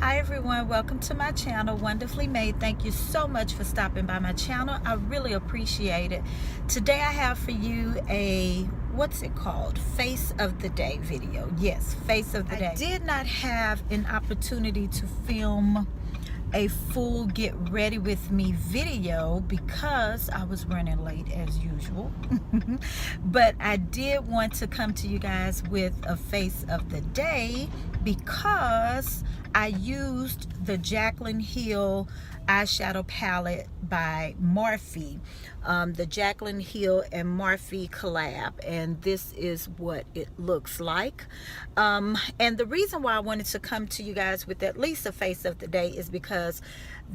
Hi everyone, welcome to my channel, Wonderfully Made. Thank you so much for stopping by my channel. I really appreciate it. Today I have for you a, what's it called? Face of the Day video. Yes, Face of the Day. I did not have an opportunity to film a full get ready with me video because I was running late as usual. But I did want to come to you guys with a face of the day because I used the Jaclyn Hill eyeshadow palette by Morphe, the Jaclyn Hill and Morphe collab, and this is what it looks like. And the reason why I wanted to come to you guys with at least a face of the day is because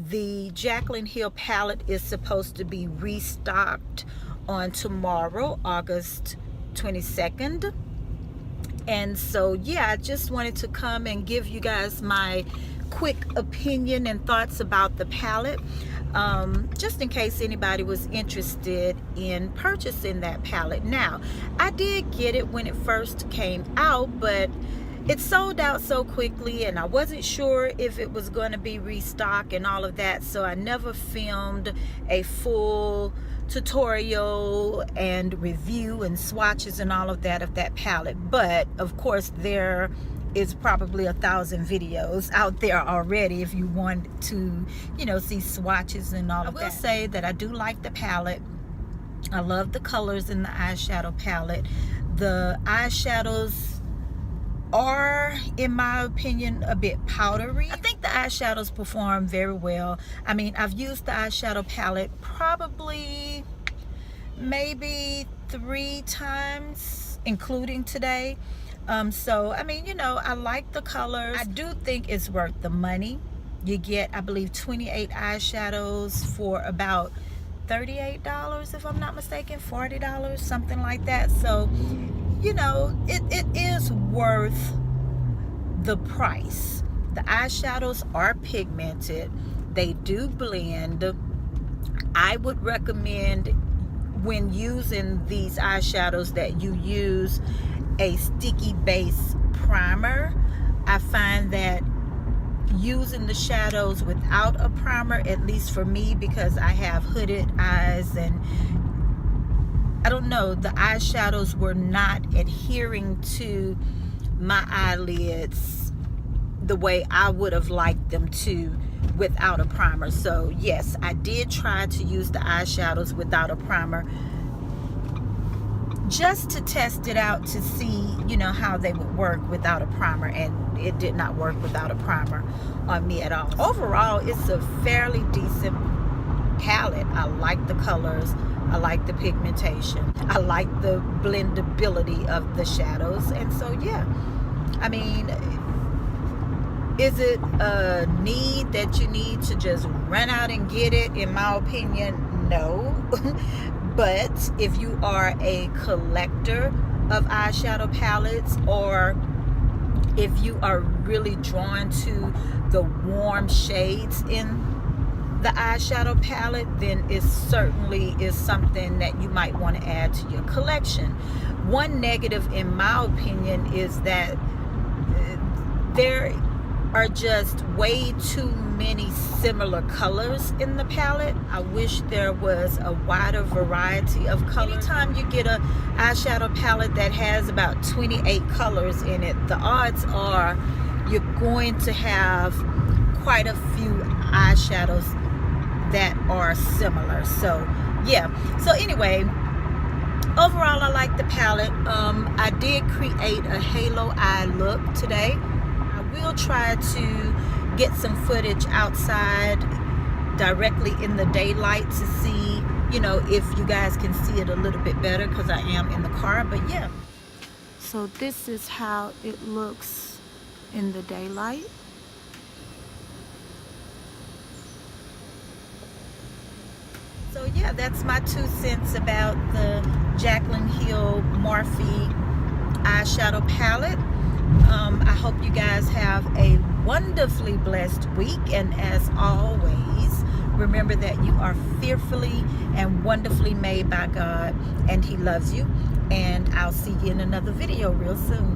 the Jaclyn Hill palette is supposed to be restocked on tomorrow, August 22nd. And so yeah, I just wanted to come and give you guys my quick opinion and thoughts about the palette, just in case anybody was interested in purchasing that palette. Now, I did get it when it first came out, but it sold out so quickly and I wasn't sure if it was going to be restocked and all of that, so I never filmed a full tutorial and review and swatches and all of that palette. But of course there is probably 1,000 videos out there already if you want to, you know, see swatches and all of that. I will say that I do like the palette. I love the colors in the eyeshadow palette. The eyeshadows are, in my opinion, a bit powdery. I think the eyeshadows perform very well. I mean, I've used the eyeshadow palette probably maybe 3 times, including today. So, I mean, you know, I like the colors. I do think it's worth the money. You get, I believe, 28 eyeshadows for about $38, if I'm not mistaken, $40, something like that. So, you know, it is worth the price. The eyeshadows are pigmented. They do blend. I would recommend when using these eyeshadows that you use a sticky base primer. I find that using the shadows without a primer, at least for me, because I have hooded eyes and I don't know, the eyeshadows were not adhering to my eyelids the way I would have liked them to without a primer. So yes, I did try to use the eyeshadows without a primer just to test it out to see, you know, how they would work without a primer, and it did not work without a primer on me at all. Overall, it's a fairly decent palette. I like the colors. I like the pigmentation. I like the blendability of the shadows. And so yeah, I mean, is it a need that you need to just run out and get it? In my opinion, no. But if you are a collector of eyeshadow palettes, or if you are really drawn to the warm shades in the eyeshadow palette, then it certainly is something that you might want to add to your collection. One negative, in my opinion, is that there are just way too many similar colors in the palette. I wish there was a wider variety of colors. Anytime you get a eyeshadow palette that has about 28 colors in it, the odds are you're going to have quite a few eyeshadows that are similar. So yeah, so anyway, overall I like the palette. I did create a halo eye look today. I will try to get some footage outside directly in the daylight to see, you know, if you guys can see it a little bit better, because I am in the car. But yeah, so this is how it looks in the daylight. So yeah, that's my 2 cents about the Jaclyn Hill Morphe eyeshadow palette. I hope you guys have a wonderfully blessed week, and as always, remember that you are fearfully and wonderfully made by God, and He loves you. And I'll see you in another video real soon.